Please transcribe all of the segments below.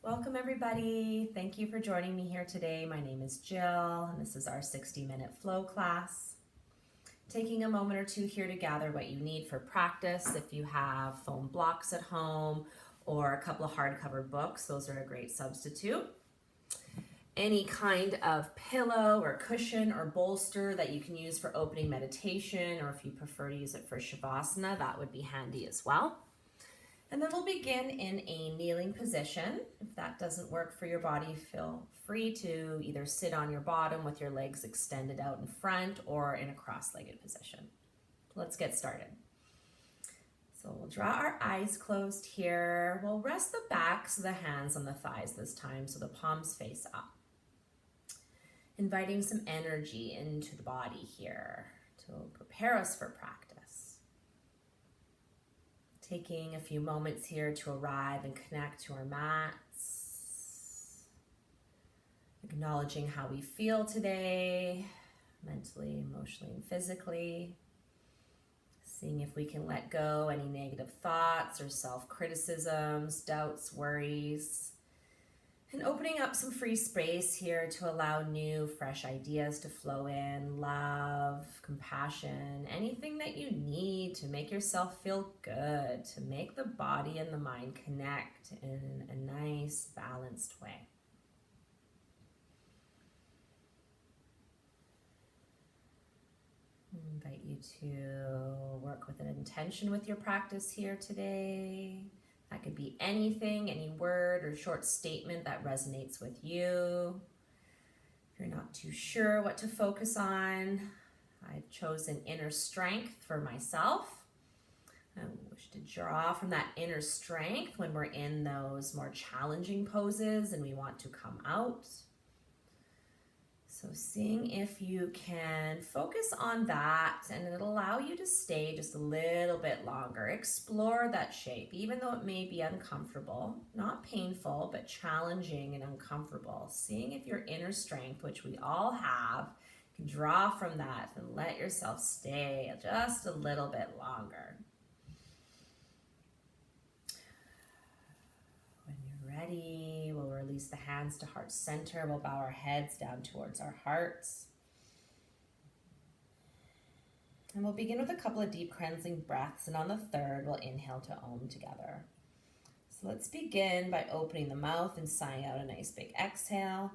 Welcome everybody. Thank you for joining me here today. My name is Jill and this is our 60-minute flow class. Taking a moment or two here to gather what you need for practice. If you have foam blocks at home or a couple of hardcover books, those are a great substitute. Any kind of pillow or cushion or bolster that you can use for opening meditation, or if you prefer to use it for Shavasana, that would be handy as well. And then we'll begin in a kneeling position. If that doesn't work for your body, feel free to either sit on your bottom with your legs extended out in front or in a cross-legged position. Let's get started. So we'll draw our eyes closed here. We'll rest the backs of the hands on the thighs this time so the palms face up. Inviting some energy into the body here to prepare us for practice. Taking a few moments here to arrive and connect to our mats. Acknowledging how we feel today, mentally, emotionally, and physically. Seeing if we can let go any negative thoughts or self-criticisms, doubts, worries. And opening up some free space here to allow new, fresh ideas to flow in, love, compassion, anything that you need to make yourself feel good, to make the body and the mind connect in a nice, balanced way. I invite you to work with an intention with your practice here today. That could be anything, any word or short statement that resonates with you. If you're not too sure what to focus on, I've chosen inner strength for myself. I wish to draw from that inner strength when we're in those more challenging poses and we want to come out. So seeing if you can focus on that, and it'll allow you to stay just a little bit longer. Explore that shape, even though it may be uncomfortable, not painful, but challenging and uncomfortable. Seeing if your inner strength, which we all have, can draw from that and let yourself stay just a little bit longer. When you're ready, we'll release the hands to heart center. We'll bow our heads down towards our hearts. And we'll begin with a couple of deep cleansing breaths. And on the third, we'll inhale to Om together. So let's begin by opening the mouth and sighing out a nice big exhale.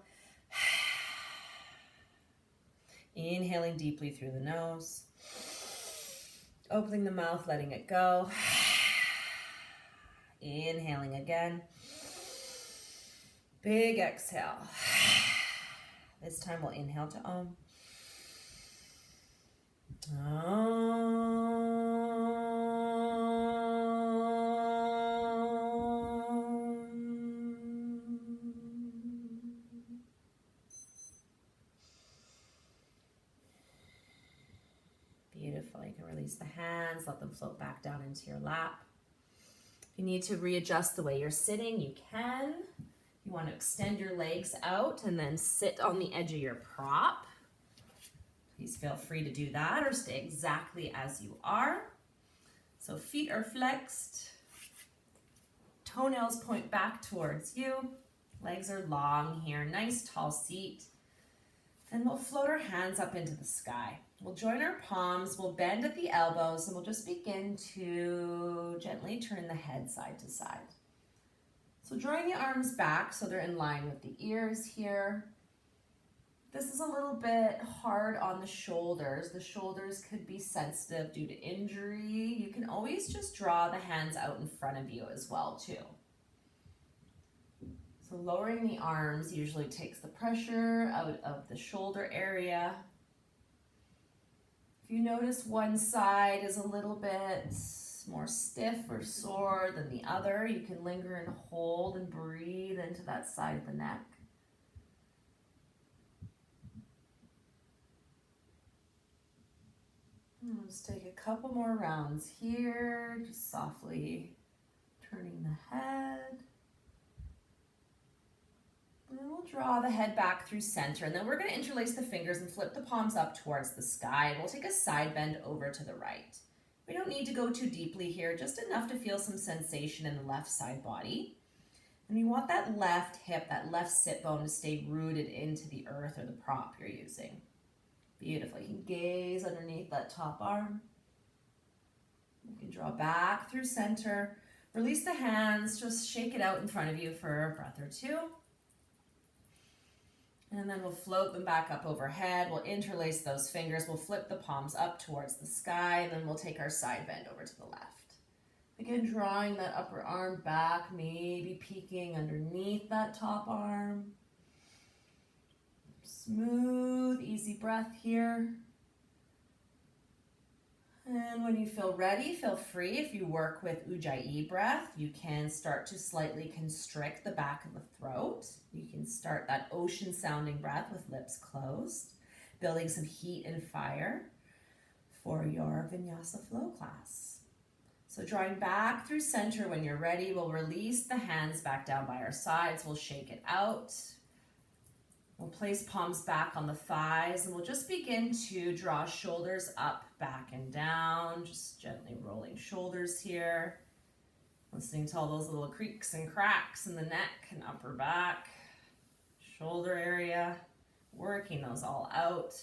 Inhaling deeply through the nose. Opening the mouth, letting it go. Inhaling again. Big exhale. This time we'll inhale to Om. Om. Beautiful. You can release the hands, let them float back down into your lap. If you need to readjust the way you're sitting, you can. You want to extend your legs out and then sit on the edge of your prop. Please feel free to do that or stay exactly as you are. So feet are flexed. Toenails point back towards you. Legs are long here. Nice tall seat. Then we'll float our hands up into the sky. We'll join our palms. We'll bend at the elbows and we'll just begin to gently turn the head side to side. So drawing the arms back so they're in line with the ears here. This is a little bit hard on the shoulders. The shoulders could be sensitive due to injury. You can always just draw the hands out in front of you as well too. So lowering the arms usually takes the pressure out of the shoulder area. If you notice one side is a little bit more stiff or sore than the other, you can linger and hold and breathe into that side of the neck. And we'll just take a couple more rounds here, just softly turning the head. And then we'll draw the head back through center, and then we're going to interlace the fingers and flip the palms up towards the sky. We'll take a side bend over to the right. We don't need to go too deeply here, just enough to feel some sensation in the left side body. And you want that left hip, that left sit bone to stay rooted into the earth or the prop you're using. Beautiful. You can gaze underneath that top arm. You can draw back through center. Release the hands, just shake it out in front of you for a breath or two. And then we'll float them back up overhead. We'll interlace those fingers. We'll flip the palms up towards the sky, and then we'll take our side bend over to the left. Again, drawing that upper arm back, maybe peeking underneath that top arm. Smooth, easy breath here. And when you feel ready, feel free. If you work with Ujjayi breath, you can start to slightly constrict the back of the throat. You can start that ocean sounding breath with lips closed, building some heat and fire for your Vinyasa flow class. So drawing back through center when you're ready, we'll release the hands back down by our sides. We'll shake it out. We'll place palms back on the thighs, and we'll just begin to draw shoulders up, back, and down. Just gently rolling shoulders here. Listening to all those little creaks and cracks in the neck and upper back, shoulder area. Working those all out.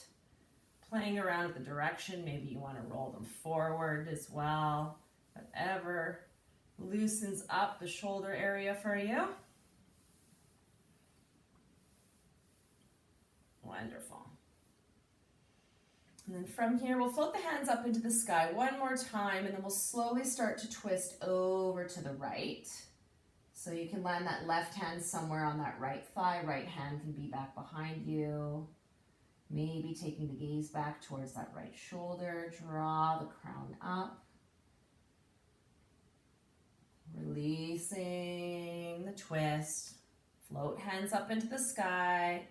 Playing around with the direction. Maybe you want to roll them forward as well. Whatever loosens up the shoulder area for you. Wonderful. And then from here, we'll float the hands up into the sky one more time, and then we'll slowly start to twist over to the right. So you can land that left hand somewhere on that right thigh. Right hand can be back behind you. Maybe taking the gaze back towards that right shoulder. Draw the crown up. Releasing the twist. Float hands up into the sky.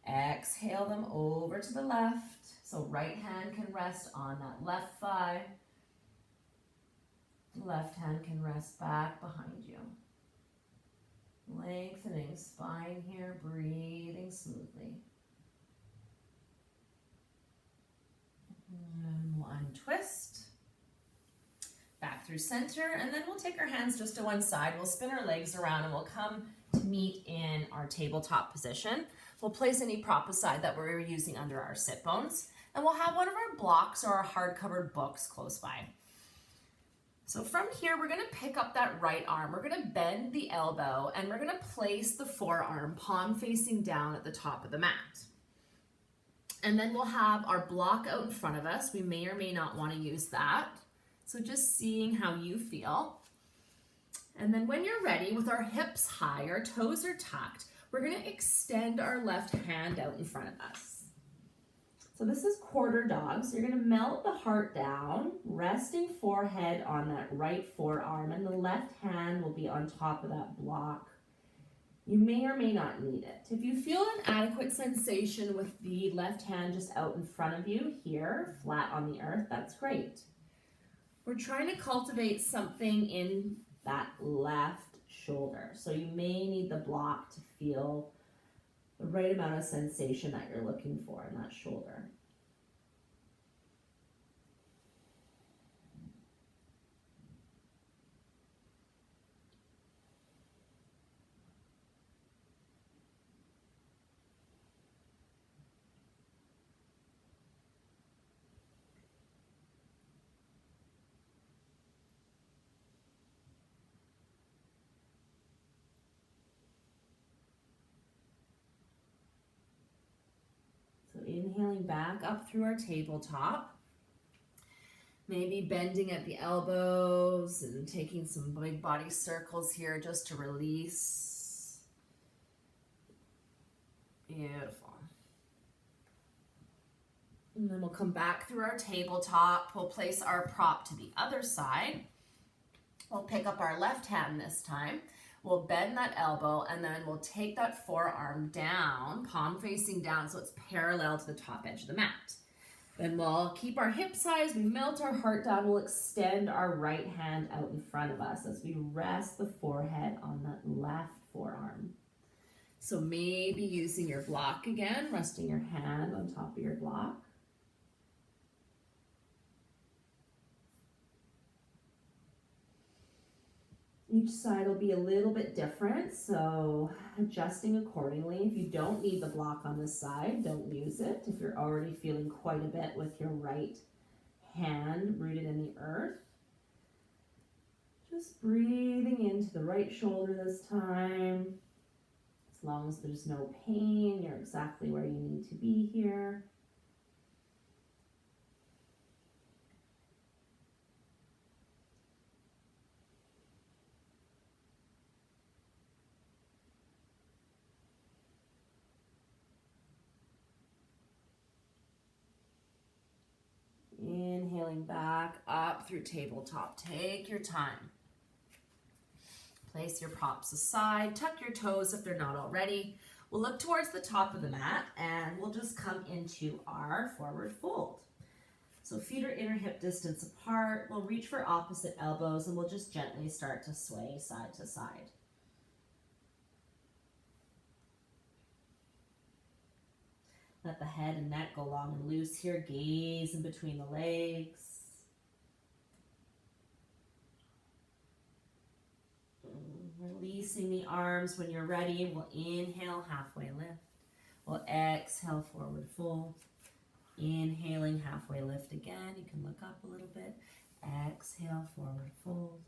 Exhale them over to the left. So right hand can rest on that left thigh. The left hand can rest back behind you. Lengthening spine here, breathing smoothly. And we'll untwist. Back through center, and then we'll take our hands just to one side. We'll spin our legs around, and we'll come to meet in our tabletop position. We'll place any prop aside that we're using under our sit bones, and we'll have one of our blocks or our hard-covered books close by. So from here, we're going to pick up that right arm. We're going to bend the elbow, and we're going to place the forearm palm facing down at the top of the mat. And then we'll have our block out in front of us. We may or may not want to use that. So just seeing how you feel. And then when you're ready, with our hips high, our toes are tucked, we're going to extend our left hand out in front of us. So this is quarter dog. So you're going to melt the heart down, resting forehead on that right forearm, and the left hand will be on top of that block. You may or may not need it. If you feel an adequate sensation with the left hand just out in front of you here, flat on the earth, that's great. We're trying to cultivate something in that left shoulder. So you may need the block to feel the right amount of sensation that you're looking for in that shoulder. Inhaling back up through our tabletop, maybe bending at the elbows and taking some big body circles here just to release. Beautiful. And then we'll come back through our tabletop. We'll place our prop to the other side. We'll pick up our left hand this time. We'll bend that elbow, and then we'll take that forearm down, palm facing down, so it's parallel to the top edge of the mat. Then we'll keep our hips high as we melt our heart down. We'll extend our right hand out in front of us as we rest the forehead on that left forearm. So maybe using your block again, resting your hand on top of your block. You Each side will be a little bit different, so adjusting accordingly. If you don't need the block on this side, don't use it. If you're already feeling quite a bit with your right hand rooted in the earth, just breathing into the right shoulder this time. As long as there's no pain, you're exactly where you need to be here. Inhaling back up through tabletop. Take your time. Place your props aside. Tuck your toes if they're not already. We'll look towards the top of the mat and we'll just come into our forward fold. So feet are inner hip distance apart. We'll reach for opposite elbows and we'll just gently start to sway side to side. Let the head and neck go long and loose here. Gaze in between the legs. Releasing the arms when you're ready. We'll inhale, halfway lift. We'll exhale, forward fold. Inhaling, halfway lift again. You can look up a little bit. Exhale, forward fold.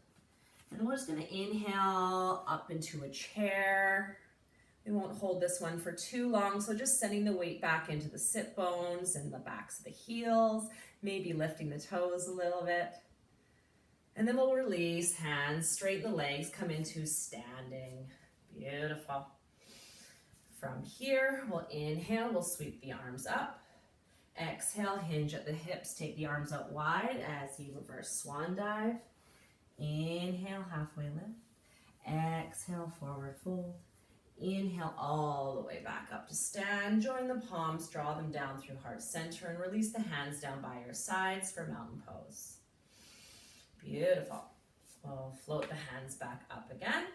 And we're just going to inhale up into a chair. We won't hold this one for too long, so just sending the weight back into the sit bones and the backs of the heels, maybe lifting the toes a little bit. And then we'll release, hands, straighten the legs, come into standing. Beautiful. From here, we'll inhale, we'll sweep the arms up. Exhale, hinge at the hips, take the arms out wide as you reverse swan dive. Inhale, halfway lift. Exhale, forward fold. Inhale all the way back up to stand. Join the palms, draw them down through heart center, and release the hands down by your sides for mountain pose. Beautiful. We'll float the hands back up again.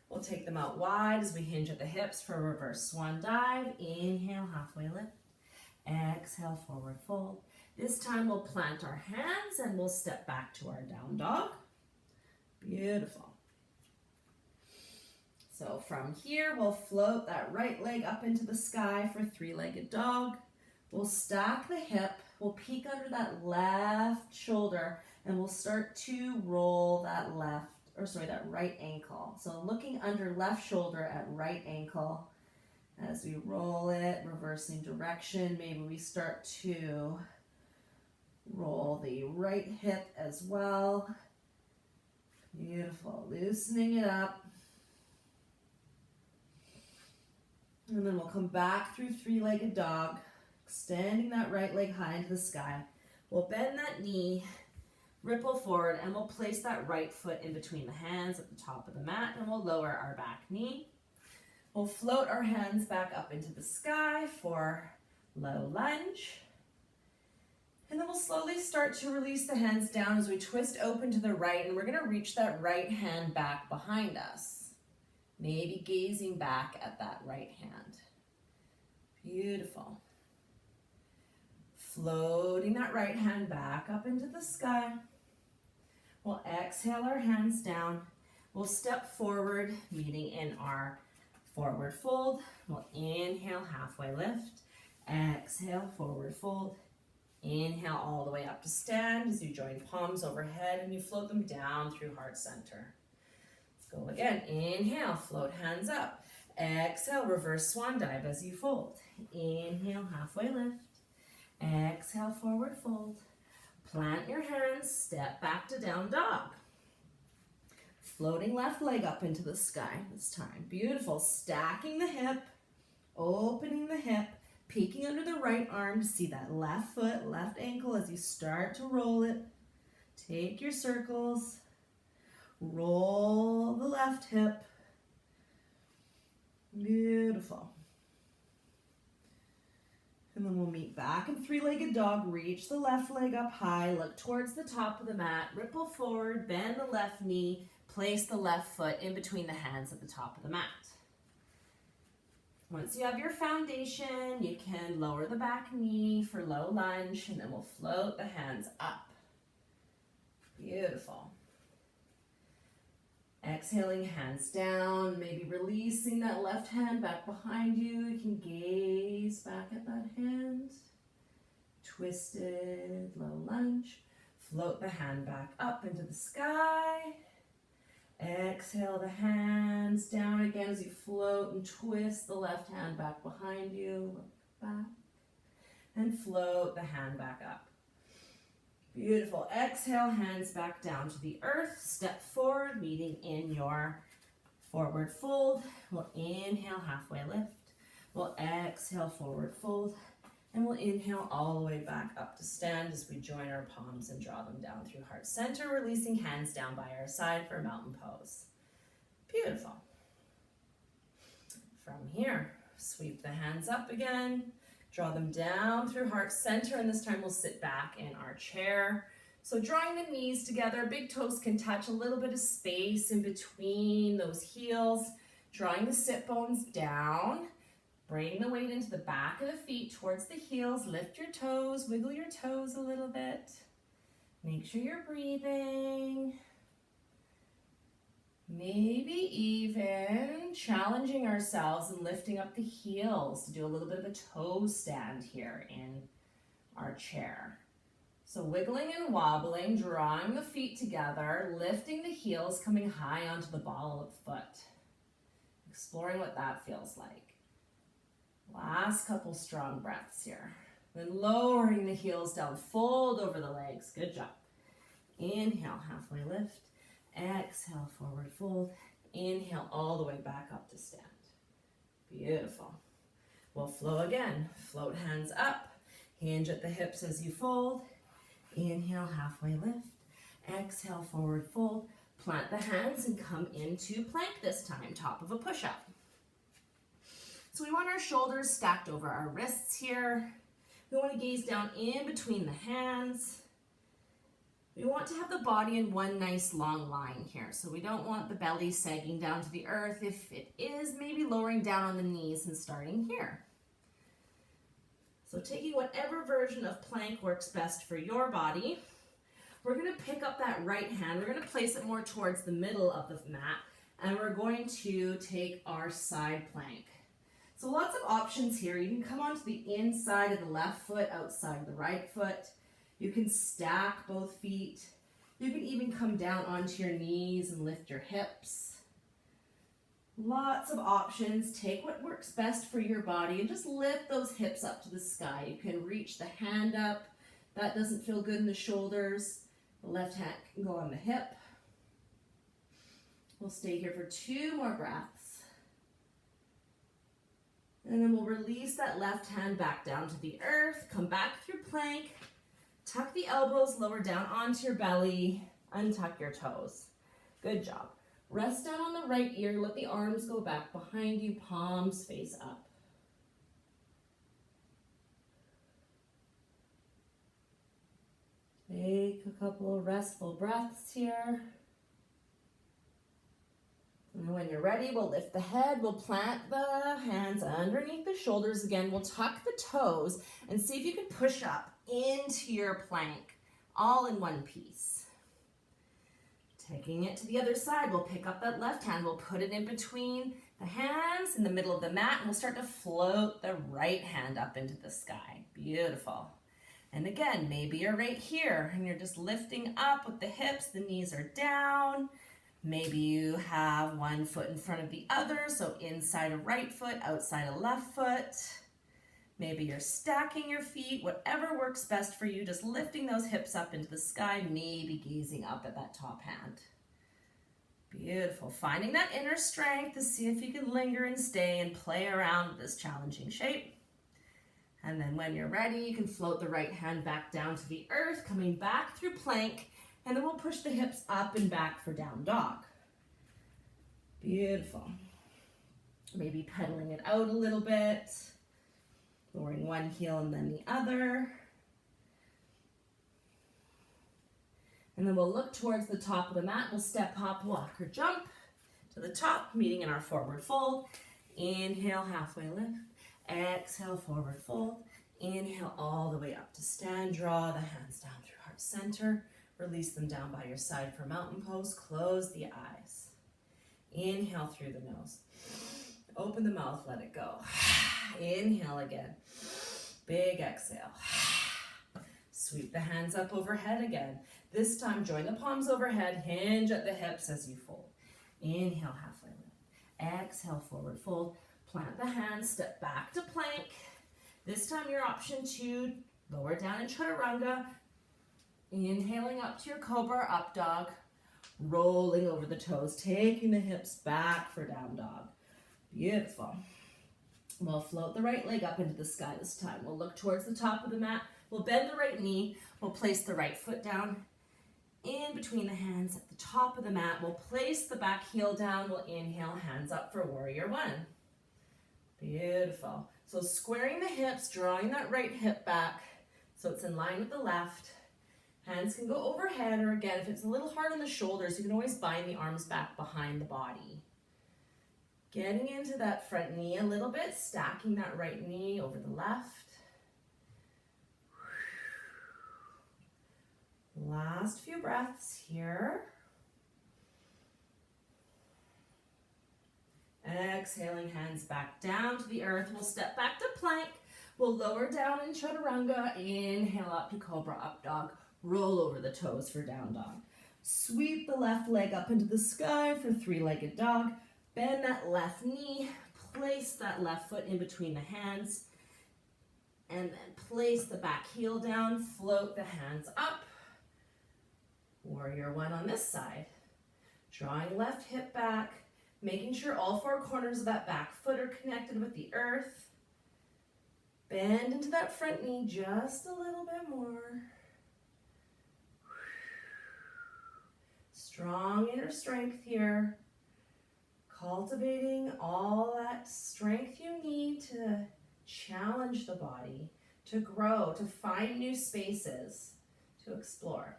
We'll take them out wide as we hinge at the hips for a reverse swan dive. Inhale, halfway lift. Exhale, forward fold. This time we'll plant our hands and we'll step back to our down dog. Beautiful. So from here, we'll float that right leg up into the sky for three-legged dog. We'll stack the hip. We'll peek under that left shoulder and we'll start to roll that that right ankle. So looking under left shoulder at right ankle. As we roll it, reversing direction, maybe we start to roll the right hip as well. Beautiful. Loosening it up. And then we'll come back through three-legged dog, extending that right leg high into the sky. We'll bend that knee, ripple forward, and we'll place that right foot in between the hands at the top of the mat, and we'll lower our back knee. We'll float our hands back up into the sky for low lunge. And then we'll slowly start to release the hands down as we twist open to the right, and we're going to reach that right hand back behind us. Maybe gazing back at that right hand. Beautiful. Floating that right hand back up into the sky. We'll exhale our hands down. We'll step forward, meeting in our forward fold. We'll inhale, halfway lift. Exhale, forward fold. Inhale all the way up to stand as you join palms overhead and you float them down through heart center. Go again. Inhale, float hands up. Exhale, reverse swan dive as you fold. Inhale, halfway lift. Exhale, forward fold. Plant your hands, step back to down dog. Floating left leg up into the sky this time. Beautiful. Stacking the hip, opening the hip, peeking under the right arm to see that left foot, left ankle as you start to roll it. Take your circles. Roll the left hip. Beautiful. And then we'll meet back in three-legged dog. Reach the left leg up high. Look towards the top of the mat. Ripple forward. Bend the left knee. Place the left foot in between the hands at the top of the mat. Once you have your foundation, you can lower the back knee for low lunge, and then we'll float the hands up. Beautiful. Exhaling, hands down, maybe releasing that left hand back behind you. You can gaze back at that hand. Twisted, low lunge. Float the hand back up into the sky. Exhale the hands down again as you float and twist the left hand back behind you. Look back. And float the hand back up. Beautiful. Exhale, hands back down to the earth. Step forward, meeting in your forward fold. We'll inhale, halfway lift. We'll exhale, forward fold. And we'll inhale all the way back up to stand as we join our palms and draw them down through heart center, releasing hands down by our side for mountain pose. Beautiful. From here, sweep the hands up again. Draw them down through heart center, and this time we'll sit back in our chair. So drawing the knees together, big toes can touch, a little bit of space in between those heels. Drawing the sit bones down. Bring the weight into the back of the feet towards the heels. Lift your toes, wiggle your toes a little bit. Make sure you're breathing. Maybe even challenging ourselves and lifting up the heels to do a little bit of a toe stand here in our chair. So wiggling and wobbling, drawing the feet together, lifting the heels, coming high onto the ball of the foot. Exploring what that feels like. Last couple strong breaths here. Then lowering the heels down, fold over the legs. Good job. Inhale, halfway lift. Exhale, forward fold. Inhale all the way back up to stand. Beautiful. We'll flow again. Float hands up. Hinge at the hips as you fold. Inhale, halfway lift. Exhale, forward fold. Plant the hands and come into plank this time, top of a push-up. So we want our shoulders stacked over our wrists here. We want to gaze down in between the hands. We want to have the body in one nice long line here. So we don't want the belly sagging down to the earth. If it is, maybe lowering down on the knees and starting here. So taking whatever version of plank works best for your body, we're going to pick up that right hand. We're going to place it more towards the middle of the mat, and we're going to take our side plank. So lots of options here. You can come onto the inside of the left foot, outside the right foot. You can stack both feet. You can even come down onto your knees and lift your hips. Lots of options. Take what works best for your body and just lift those hips up to the sky. You can reach the hand up. That doesn't feel good in the shoulders. The left hand can go on the hip. We'll stay here for 2 more breaths. And then we'll release that left hand back down to the earth. Come back through plank. Tuck the elbows, lower down onto your belly. Untuck your toes. Good job. Rest down on the right ear. Let the arms go back behind you. Palms face up. Take a couple of restful breaths here. And when you're ready, we'll lift the head. We'll plant the hands underneath the shoulders again. We'll tuck the toes and see if you can push up into your plank, all in one piece. Taking it to the other side, we'll pick up that left hand. We'll put it in between the hands in the middle of the mat, and we'll start to float the right hand up into the sky. Beautiful. And again, maybe you're right here and you're just lifting up with the hips, the knees are down. Maybe you have one foot in front of the other, so inside a right foot, outside a left foot. Maybe you're stacking your feet, whatever works best for you, just lifting those hips up into the sky, maybe gazing up at that top hand. Beautiful. Finding that inner strength to see if you can linger and stay and play around with this challenging shape. And then when you're ready, you can float the right hand back down to the earth, coming back through plank, and then we'll push the hips up and back for down dog. Beautiful. Maybe pedaling it out a little bit, lowering one heel and then the other. And then we'll look towards the top of the mat. We'll step, hop, walk, or jump to the top, meeting in our forward fold. Inhale, halfway lift. Exhale, forward fold. Inhale all the way up to stand. Draw the hands down through heart center. Release them down by your side for mountain pose. Close the eyes. Inhale through the nose. Open the mouth, let it go. Inhale again. Big exhale. Sweep the hands up overhead again. This time, join the palms overhead, hinge at the hips as you fold. Inhale, halfway lift. Exhale, forward fold. Plant the hands, step back to plank. This time, your option to lower down in chaturanga. Inhaling up to your cobra, up dog. Rolling over the toes, taking the hips back for down dog. Beautiful. We'll float the right leg up into the sky this time. We'll look towards the top of the mat. We'll bend the right knee. We'll place the right foot down in between the hands at the top of the mat. We'll place the back heel down. We'll inhale, hands up for warrior one. Beautiful. So squaring the hips, drawing that right hip back so it's in line with the left. Hands can go overhead, or again, if it's a little hard on the shoulders, you can always bind the arms back behind the body. Getting into that front knee a little bit, stacking that right knee over the left. Last few breaths here. Exhaling, hands back down to the earth. We'll step back to plank. We'll lower down in chaturanga. Inhale up to cobra, up dog. Roll over the toes for down dog. Sweep the left leg up into the sky for three-legged dog. Bend that left knee. Place that left foot in between the hands. And then place the back heel down. Float the hands up. Warrior one on this side. Drawing left hip back. Making sure all four corners of that back foot are connected with the earth. Bend into that front knee just a little bit more. Strong inner strength here. Cultivating all that strength you need to challenge the body, to grow, to find new spaces, to explore.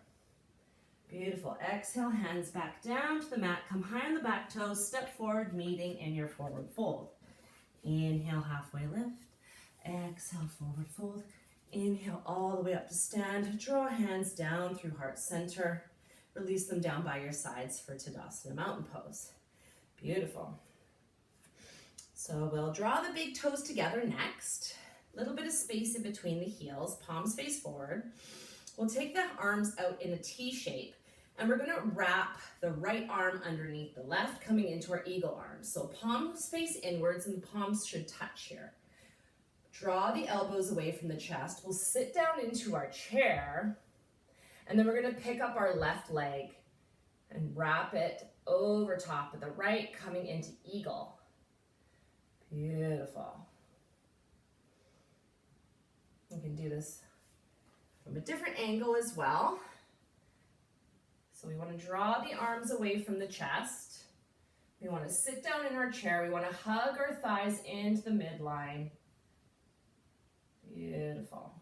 Beautiful. Exhale, hands back down to the mat. Come high on the back toes. Step forward, meeting in your forward fold. Inhale, halfway lift. Exhale, forward fold. Inhale all the way up to stand. Draw hands down through heart center. Release them down by your sides for Tadasana Mountain Pose. Beautiful. So we'll draw the big toes together next. A little bit of space in between the heels. Palms face forward. We'll take the arms out in a T shape. And we're going to wrap the right arm underneath the left, coming into our eagle arms. So palms face inwards and the palms should touch here. Draw the elbows away from the chest. We'll sit down into our chair. And then we're going to pick up our left leg and wrap it over top of the right, coming into eagle. Beautiful. You can do this from a different angle as well. So we want to draw the arms away from the chest. We want to sit down in our chair. We want to hug our thighs into the midline. Beautiful.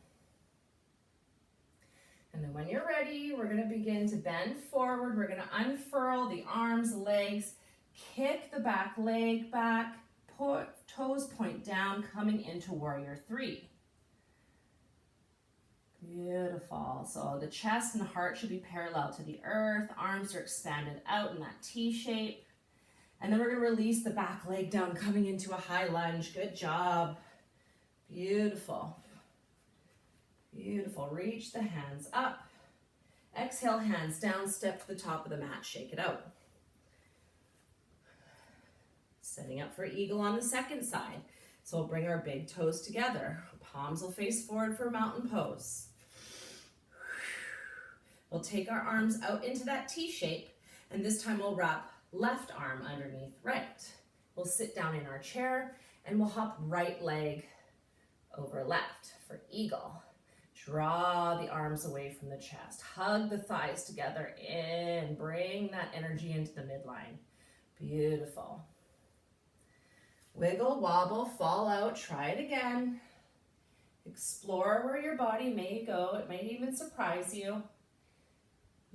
And then when you're ready, we're going to begin to bend forward. We're going to unfurl the arms, legs, kick the back leg back, toes point down, coming into warrior three. Beautiful. So the chest and the heart should be parallel to the earth. Arms are expanded out in that T shape. And then we're going to release the back leg down, coming into a high lunge. Good job. Beautiful. Beautiful. Reach the hands up. Exhale, hands down, step to the top of the mat, shake it out. Setting up for eagle on the second side. So we'll bring our big toes together. Palms will face forward for mountain pose. We'll take our arms out into that T shape, and this time we'll wrap left arm underneath right. We'll sit down in our chair, and we'll hop right leg over left for eagle. Draw the arms away from the chest. Hug the thighs together in. Bring that energy into the midline. Beautiful. Wiggle, wobble, fall out. Try it again. Explore where your body may go. It may even surprise you.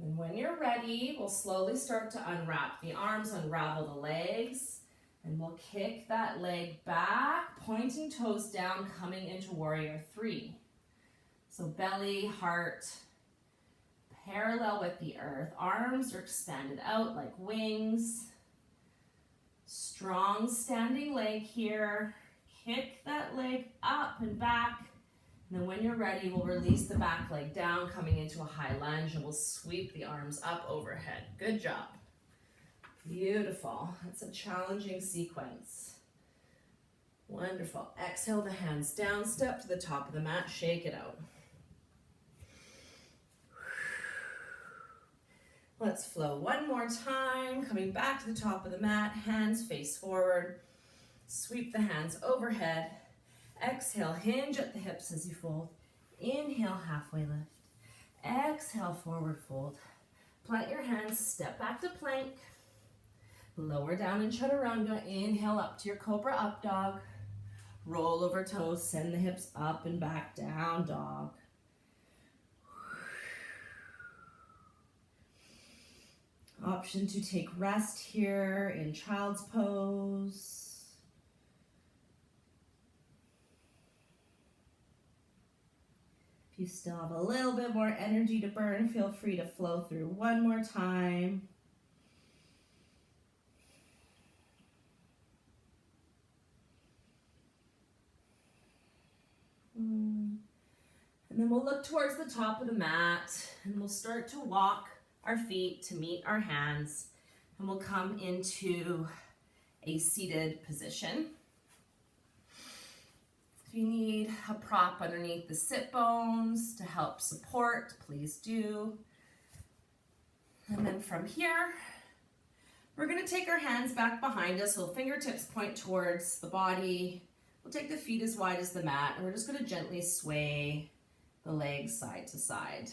And when you're ready, we'll slowly start to unwrap the arms, unravel the legs, and we'll kick that leg back, pointing toes down, coming into warrior three. So belly, heart, parallel with the earth. Arms are expanded out like wings. Strong standing leg here. Kick that leg up and back. And then when you're ready, we'll release the back leg down, coming into a high lunge, and we'll sweep the arms up overhead. Good job. Beautiful. That's a challenging sequence. Wonderful. Exhale the hands down, step to the top of the mat, shake it out. Let's flow one more time, coming back to the top of the mat, hands face forward. Sweep the hands overhead. Exhale, hinge at the hips as you fold. Inhale, halfway lift. Exhale, forward fold. Plant your hands, step back to plank. Lower down in chaturanga. Inhale up to your cobra up dog. Roll over toes, send the hips up and back, down dog. Option to take rest here in child's pose. If you still have a little bit more energy to burn, feel free to flow through one more time. And then we'll look towards the top of the mat and we'll start to walk our feet to meet our hands, and we'll come into a seated position. If you need a prop underneath the sit bones to help support, please do. And then from here, we're going to take our hands back behind us, so fingertips point towards the body. We'll take the feet as wide as the mat, and we're just going to gently sway the legs side to side.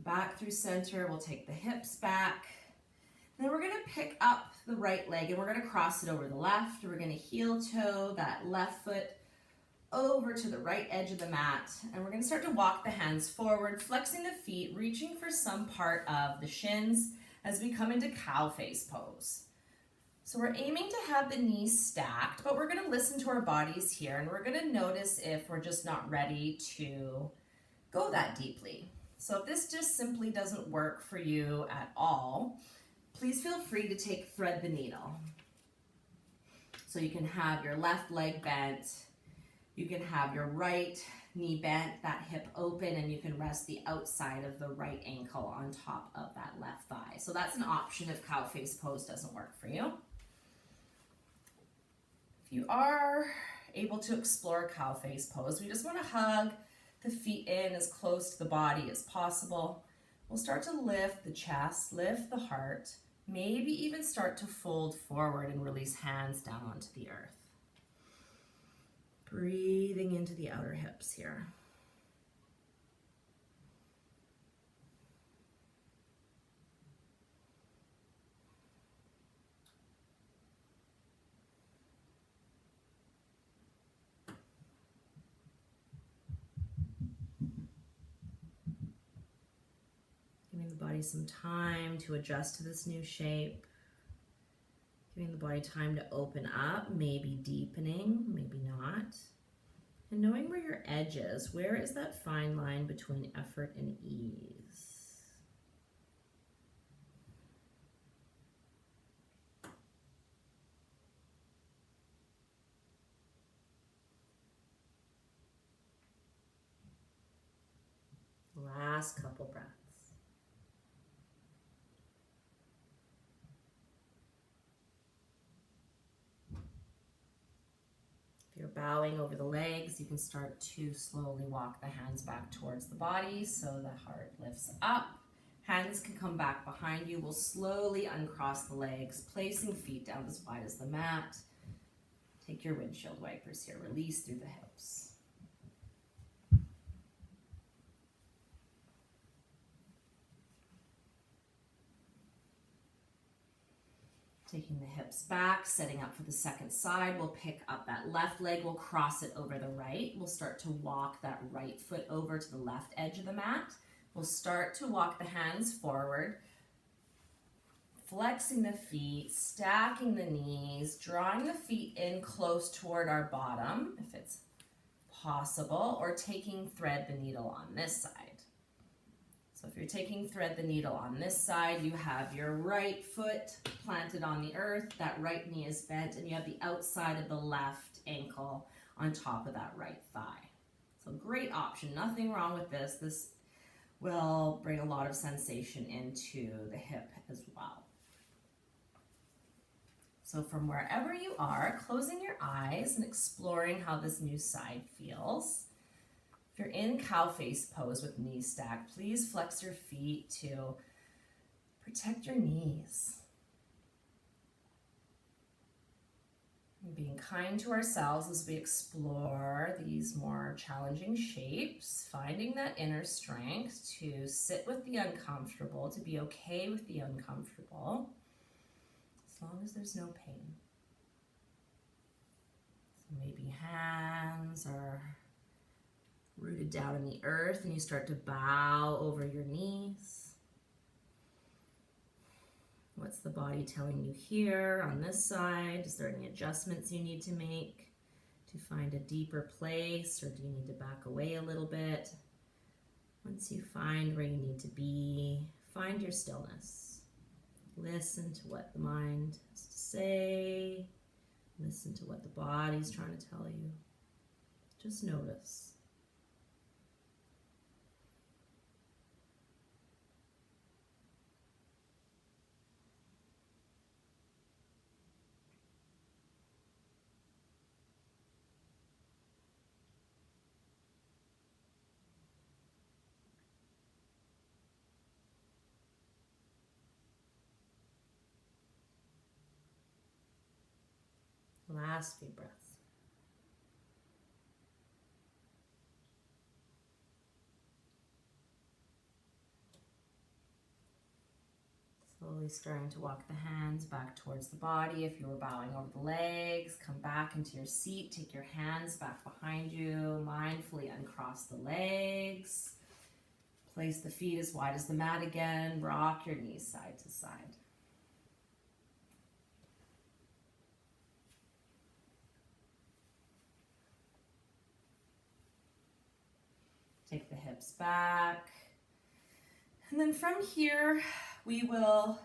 Back through center, we'll take the hips back. Then we're gonna pick up the right leg and we're gonna cross it over the left. We're gonna heel toe that left foot over to the right edge of the mat. And we're gonna start to walk the hands forward, flexing the feet, reaching for some part of the shins as we come into cow face pose. So we're aiming to have the knees stacked, but we're gonna listen to our bodies here and we're gonna notice if we're just not ready to go that deeply. So if this just simply doesn't work for you at all, please feel free to thread the needle. So you can have your left leg bent, you can have your right knee bent, that hip open, and you can rest the outside of the right ankle on top of that left thigh. So that's an option if cow face pose doesn't work for you. If you are able to explore cow face pose, we just want to hug the feet in as close to the body as possible. We'll start to lift the chest, lift the heart, maybe even start to fold forward and release hands down onto the earth. Breathing into the outer hips here. Giving the body some time to adjust to this new shape. Giving the body time to open up, maybe deepening, maybe not. And knowing where your edge is, where is that fine line between effort and ease? Last couple breaths. If you're bowing over the legs, you can start to slowly walk the hands back towards the body so the heart lifts up. Hands can come back behind you. We'll slowly uncross the legs, placing feet down as wide as the mat. Take your windshield wipers here. Release through the hips. Taking the hips back, setting up for the second side. We'll pick up that left leg, we'll cross it over the right. We'll start to walk that right foot over to the left edge of the mat. We'll start to walk the hands forward, flexing the feet, stacking the knees, drawing the feet in close toward our bottom, if it's possible, or thread the needle on this side. So if you're taking thread the needle on this side, you have your right foot planted on the earth, that right knee is bent, and you have the outside of the left ankle on top of that right thigh. So great option, nothing wrong with this. This will bring a lot of sensation into the hip as well. So from wherever you are, closing your eyes and exploring how this new side feels. If you're in cow face pose with knees stacked, please flex your feet to protect your knees. And being kind to ourselves as we explore these more challenging shapes, finding that inner strength to sit with the uncomfortable, to be okay with the uncomfortable, as long as there's no pain. So maybe hands are rooted down in the earth and you start to bow over your knees. What's the body telling you here on this side? Is there any adjustments you need to make to find a deeper place, or do you need to back away a little bit? Once you find where you need to be, find your stillness. Listen to what the mind has to say. Listen to what the body's trying to tell you. Just notice. Last few breaths. Slowly starting to walk the hands back towards the body. If you were bowing over the legs, come back into your seat. Take your hands back behind you. Mindfully uncross the legs. Place the feet as wide as the mat again. Rock your knees side to side. Take the hips back. And then from here, we will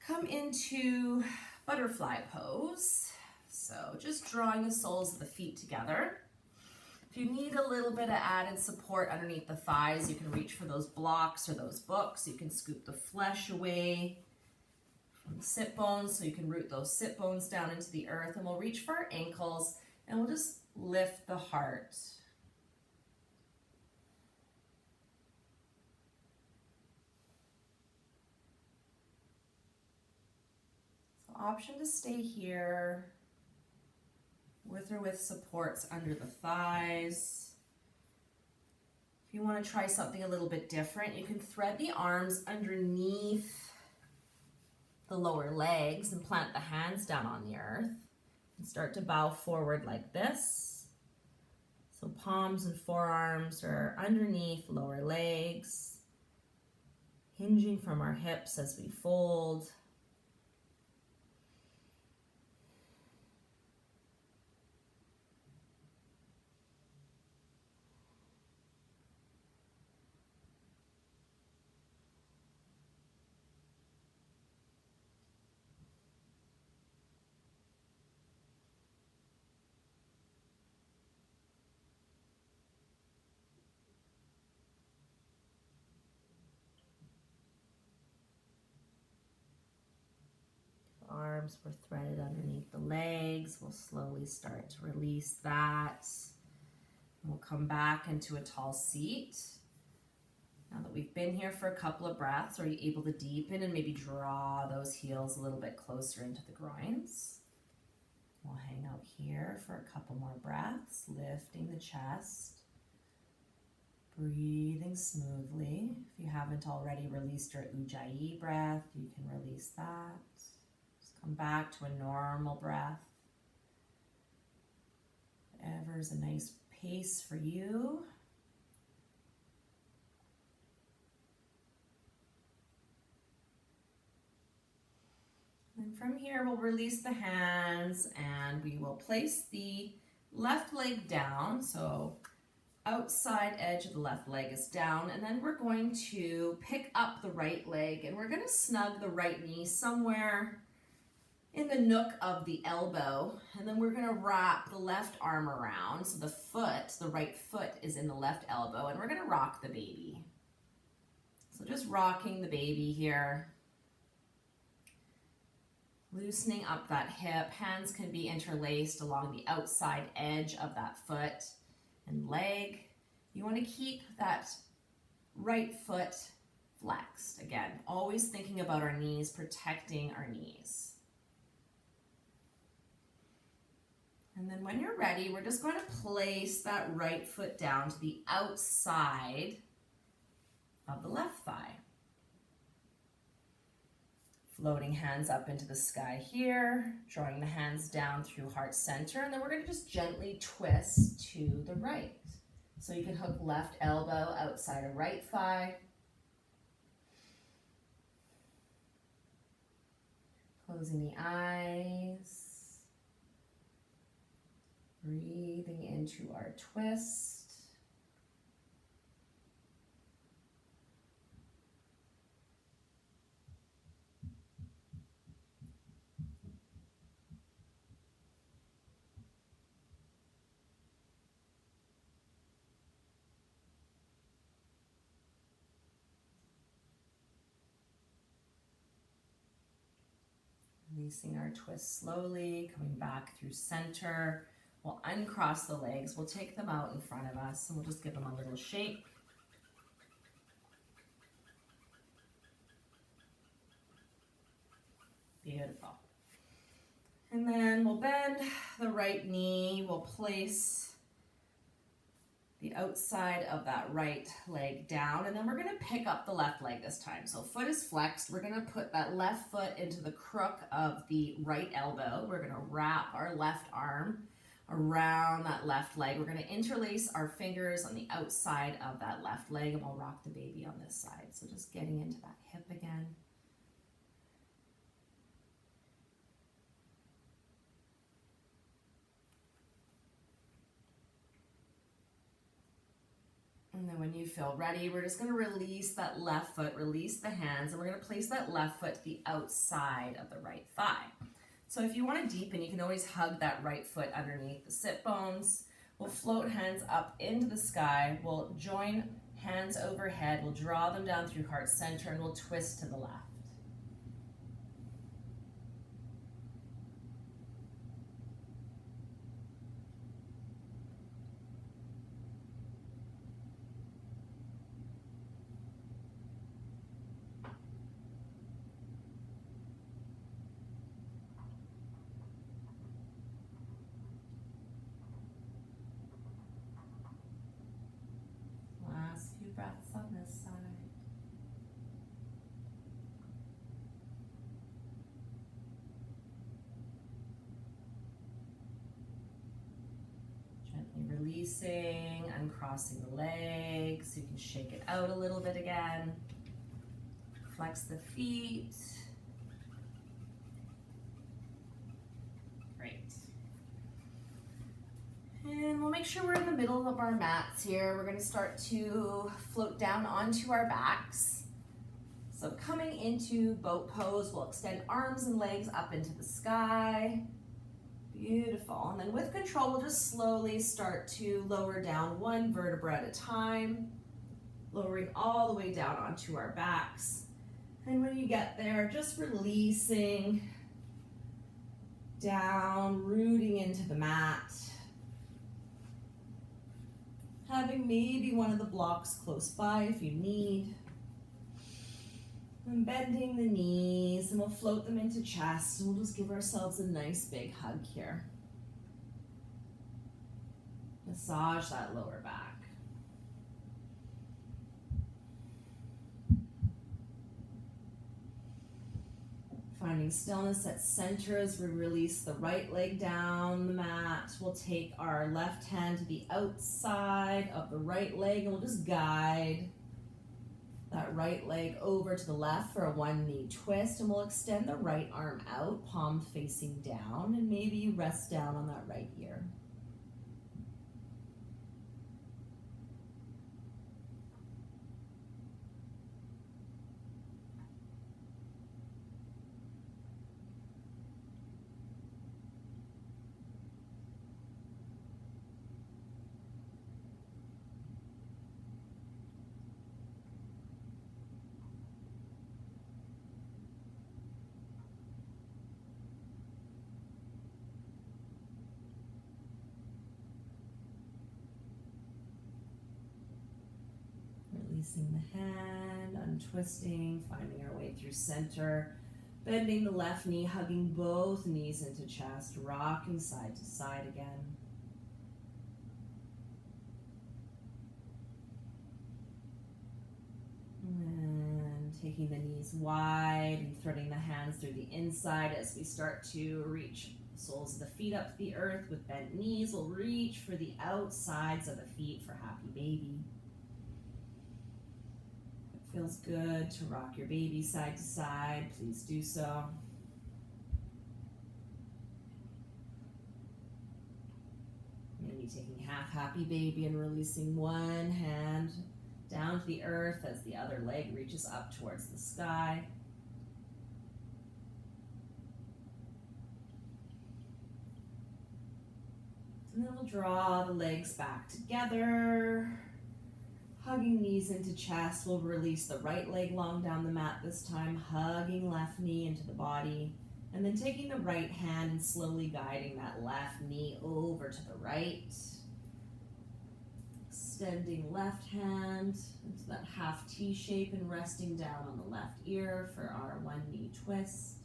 come into butterfly pose. So just drawing the soles of the feet together. If you need a little bit of added support underneath the thighs, you can reach for those blocks or those books. You can scoop the flesh away from the sit bones, so you can root those sit bones down into the earth. And we'll reach for our ankles and we'll just lift the heart. Option to stay here with or with supports under the thighs. If you want to try something a little bit different, you can thread the arms underneath the lower legs and plant the hands down on the earth and start to bow forward like this. So palms and forearms are underneath lower legs, hinging from our hips as we fold. Arms were threaded underneath the legs. We'll slowly start to release that. And we'll come back into a tall seat. Now that we've been here for a couple of breaths, are you able to deepen and maybe draw those heels a little bit closer into the groins? We'll hang out here for a couple more breaths, lifting the chest, breathing smoothly. If you haven't already released your Ujjayi breath, you can release that. Come back to a normal breath. Whatever is a nice pace for you. And from here, we'll release the hands and we will place the left leg down. So outside edge of the left leg is down, and then we're going to pick up the right leg and we're going to snug the right knee somewhere in the nook of the elbow, and then we're going to wrap the left arm around so the right foot is in the left elbow, and we're going to rock the baby. So just rocking the baby here, loosening up that hip. Hands can be interlaced along the outside edge of that foot and leg. You want to keep that right foot flexed. Again, always thinking about our knees, protecting our knees. And then when you're ready, we're just going to place that right foot down to the outside of the left thigh. Floating hands up into the sky here, drawing the hands down through heart center, and then we're going to just gently twist to the right. So you can hook left elbow outside of right thigh. Closing the eyes. Breathing into our twist. Releasing our twist slowly, coming back through center. We'll uncross the legs, we'll take them out in front of us, and we'll just give them a little shake. Beautiful. And then we'll bend the right knee, we'll place the outside of that right leg down, and then we're going to pick up the left leg this time. So foot is flexed, we're going to put that left foot into the crook of the right elbow. We're going to wrap our left arm around that left leg. We're going to interlace our fingers on the outside of that left leg, and we'll rock the baby on this side. So just getting into that hip again. And then when you feel ready, we're just going to release that left foot, release the hands, and we're going to place that left foot to the outside of the right thigh. So if you want to deepen, you can always hug that right foot underneath the sit bones. We'll float hands up into the sky. We'll join hands overhead. We'll draw them down through heart center, and we'll twist to the left. Last few breaths on this side. Gently releasing, uncrossing the legs. You can shake it out a little bit again. Flex the feet. Great. And we'll make sure we're in the middle of our mats here. We're going to start to float down onto our backs. So coming into boat pose, we'll extend arms and legs up into the sky. Beautiful. And then with control, we'll just slowly start to lower down one vertebra at a time, lowering all the way down onto our backs. And when you get there, just releasing down, rooting into the mat. Having maybe one of the blocks close by if you need. And bending the knees, and we'll float them into chest, and we'll just give ourselves a nice big hug here. Massage that lower back. Finding stillness at center as we release the right leg down the mat. We'll take our left hand to the outside of the right leg, and we'll just guide that right leg over to the left for a one knee twist, and we'll extend the right arm out, palm facing down, and maybe you rest down on that right ear. Releasing the hand, untwisting, finding our way through center. Bending the left knee, hugging both knees into chest, rocking side to side again. And taking the knees wide and threading the hands through the inside as we start to reach the soles of the feet up to the earth. With bent knees, we'll reach for the outsides of the feet for happy baby. It feels good to rock your baby side to side. Please do so. Maybe taking half happy baby and releasing one hand down to the earth as the other leg reaches up towards the sky. And then we'll draw the legs back together. Hugging knees into chest. We'll release the right leg long down the mat this time, hugging left knee into the body. And then taking the right hand and slowly guiding that left knee over to the right. Extending left hand into that half T shape and resting down on the left ear for our one knee twist.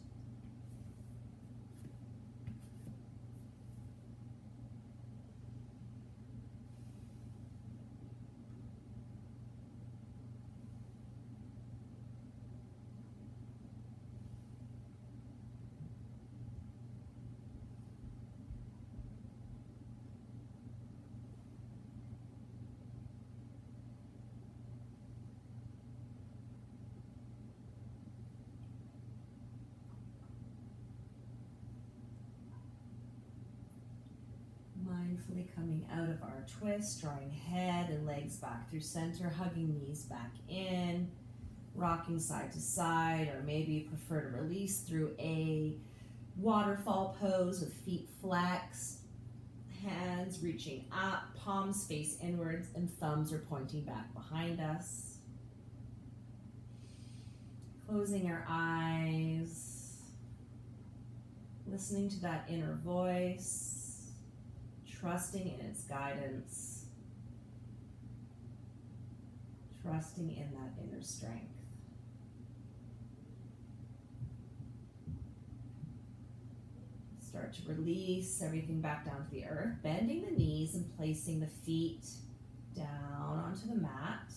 Mindfully coming out of our twist, drawing head and legs back through center, hugging knees back in, rocking side to side, or maybe you prefer to release through a waterfall pose with feet flexed, hands reaching up, palms face inwards, and thumbs are pointing back behind us. Closing our eyes, listening to that inner voice, trusting in its guidance, trusting in that inner strength. Start to release everything back down to the earth, bending the knees and placing the feet down onto the mat.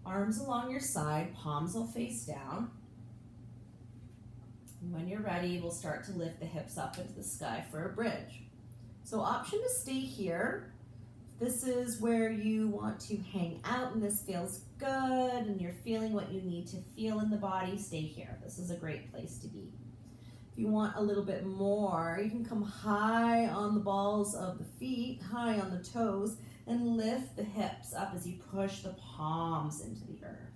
Arms along your side, palms will face down. And when you're ready, we'll start to lift the hips up into the sky for a bridge. So option to stay here. This is where you want to hang out and this feels good and you're feeling what you need to feel in the body, stay here. This is a great place to be. If you want a little bit more, you can come high on the balls of the feet, high on the toes, and lift the hips up as you push the palms into the earth.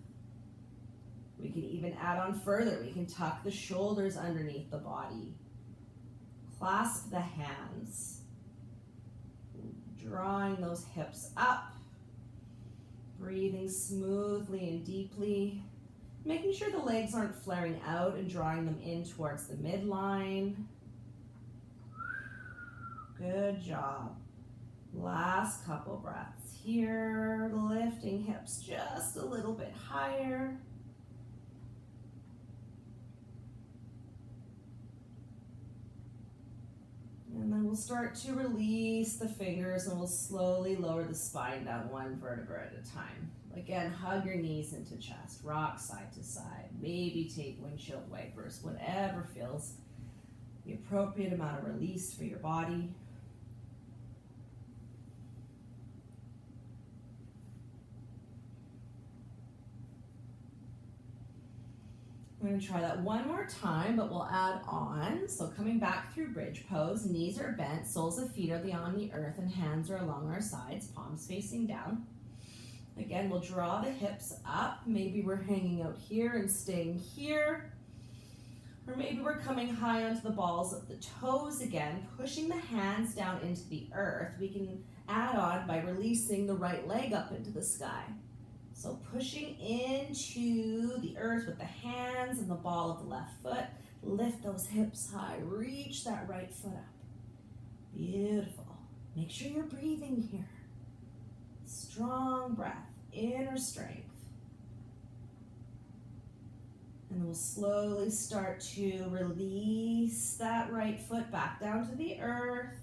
We can even add on further. We can tuck the shoulders underneath the body. Clasp the hands. Drawing those hips up, breathing smoothly and deeply, making sure the legs aren't flaring out and drawing them in towards the midline. Good job. Last couple breaths here, lifting hips just a little bit higher. And then we'll start to release the fingers and we'll slowly lower the spine down one vertebra at a time. Again, hug your knees into chest, rock side to side. Maybe take windshield wipers, whatever feels the appropriate amount of release for your body. We're going to try that one more time, but we'll add on. So coming back through bridge pose, knees are bent, soles of feet are on the earth, and hands are along our sides, palms facing down. Again, we'll draw the hips up. Maybe we're hanging out here and staying here. Or maybe we're coming high onto the balls of the toes again, pushing the hands down into the earth. We can add on by releasing the right leg up into the sky. So pushing into the earth with the hands and the ball of the left foot. Lift those hips high. Reach that right foot up. Beautiful. Make sure you're breathing here. Strong breath, inner strength. we'll slowly start to release that right foot back down to the earth.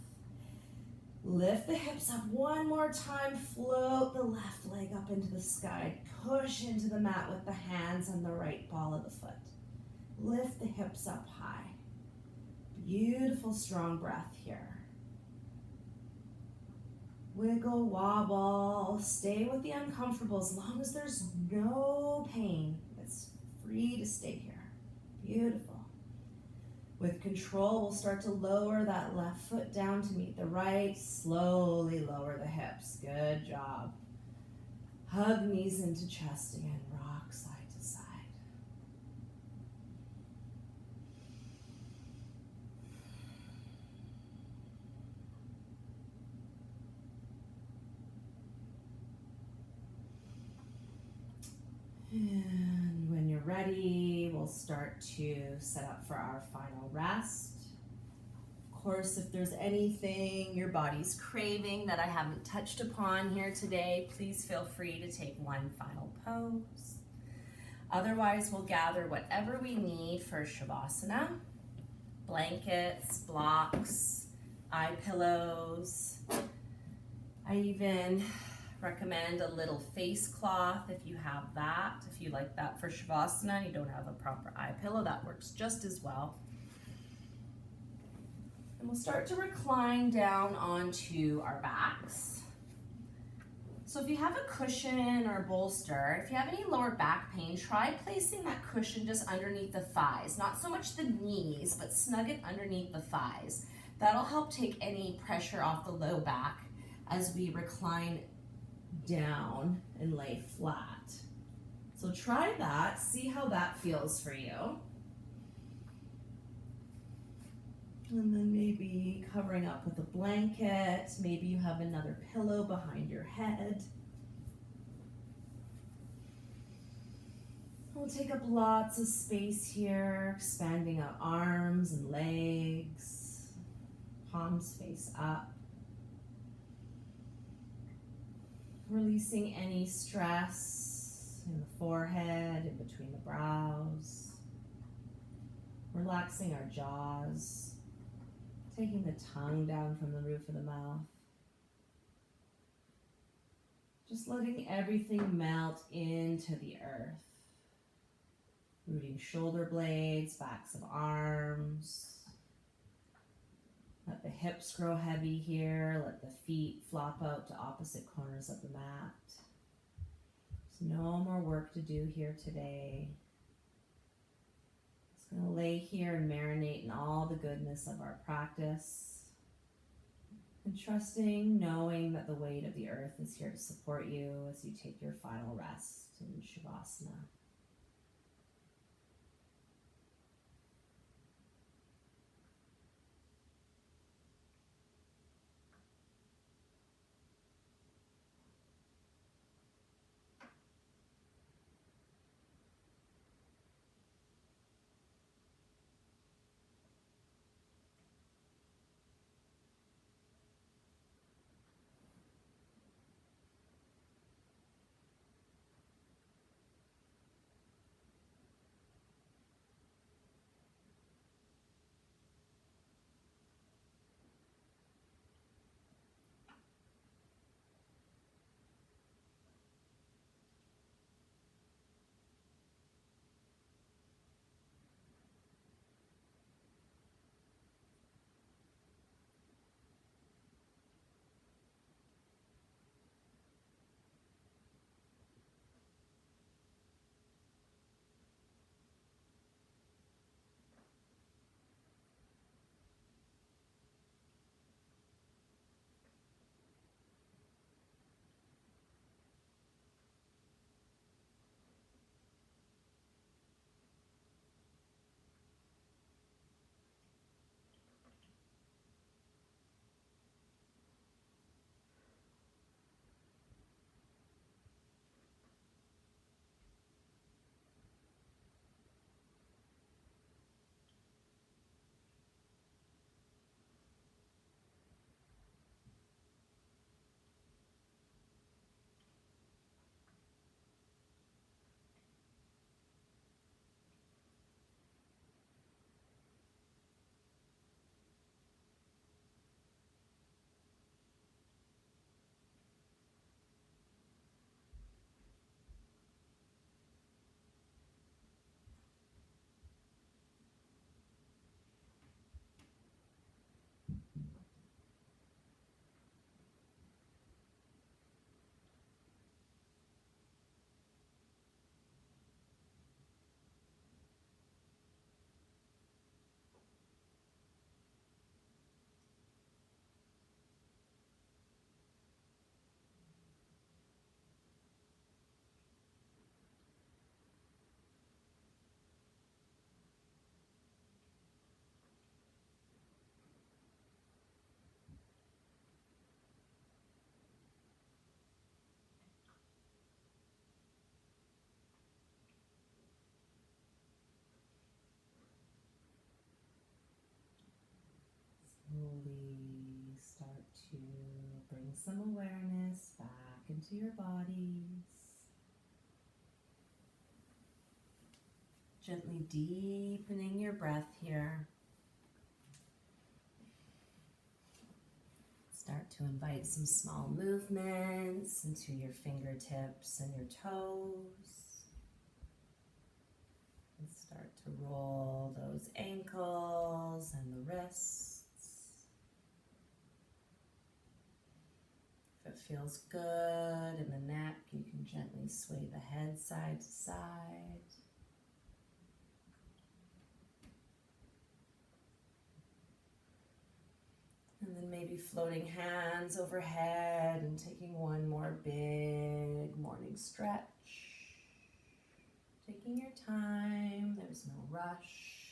Lift the hips up one more time. Float the left leg up into the sky. Push into the mat with the hands on the right ball of the foot. Lift the hips up high. Beautiful, strong breath here. Wiggle, wobble. Stay with the uncomfortable as long as there's no pain. It's free to stay here. Beautiful. With control, we'll start to lower that left foot down to meet the right. Slowly lower the hips. Good job. Hug knees into chest again. Rock side to side. And when you're ready, we'll start to set up for our final rest. Of course, if there's anything your body's craving that I haven't touched upon here today, please feel free to take one final pose. Otherwise, we'll gather whatever we need for Shavasana. Blankets, blocks, eye pillows. I even recommend a little face cloth if you have that. If you like that for Shavasana, you don't have a proper eye pillow, that works just as well. And we'll start to recline down onto our backs. So if you have a cushion or a bolster, if you have any lower back pain, try placing that cushion just underneath the thighs. Not so much the knees, but snug it underneath the thighs. That'll help take any pressure off the low back as we recline down and lay flat. So try that, see how that feels for you. And then maybe covering up with a blanket, maybe you have another pillow behind your head. We'll take up lots of space here, expanding out arms and legs, palms face up. Releasing any stress in the forehead, in between the brows. Relaxing our jaws. Taking the tongue down from the roof of the mouth. Just letting everything melt into the earth. Rooting shoulder blades, backs of arms. Let the hips grow heavy here. Let the feet flop out to opposite corners of the mat. There's no more work to do here today. Just going to lay here and marinate in all the goodness of our practice. And trusting, knowing that the weight of the earth is here to support you as you take your final rest in Shavasana. into your bodies. Gently deepening your breath here. Start to invite some small movements into your fingertips and your toes. And start to roll those ankles and the wrists. If it feels good in the neck, you can gently sway the head side to side. And then maybe floating hands overhead and taking one more big morning stretch. Taking your time, there's no rush.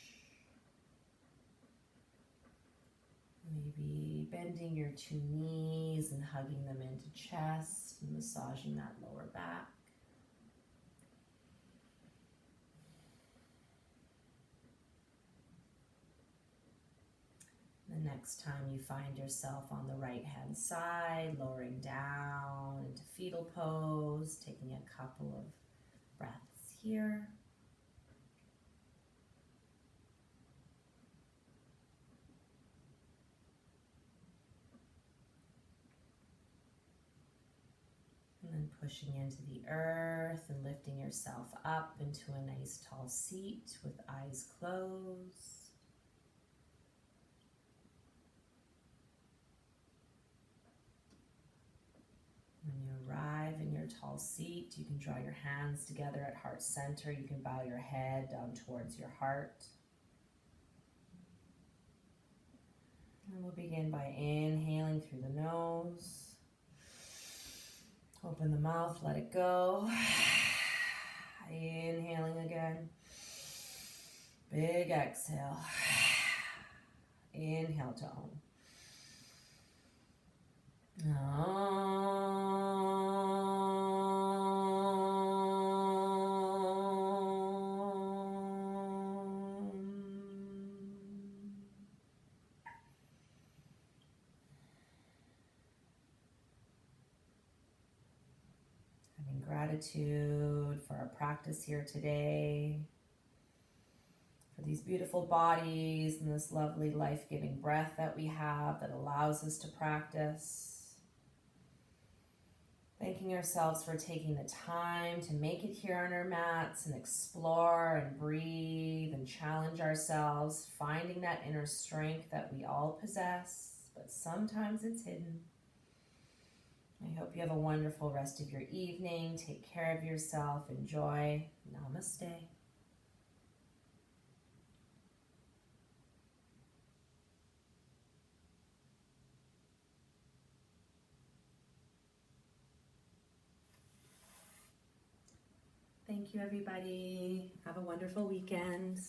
Maybe bending your two knees and hugging them into chest and massaging that lower back. The next time you find yourself on the right hand side, lowering down into fetal pose, taking a couple of breaths here. And then pushing into the earth and lifting yourself up into a nice tall seat with eyes closed. When you arrive in your tall seat, you can draw your hands together at heart center. You can bow your head down towards your heart. And we'll begin by inhaling through the nose. Open the mouth, let it go. Inhaling again. Big exhale. Inhale to Om. Having gratitude for our practice here today, for these beautiful bodies and this lovely life-giving breath that we have that allows us to practice. Thanking ourselves for taking the time to make it here on our mats and explore and breathe and challenge ourselves, finding that inner strength that we all possess, but sometimes it's hidden. I hope you have a wonderful rest of your evening. Take care of yourself. Enjoy. Namaste. Thank you, everybody. Have a wonderful weekend.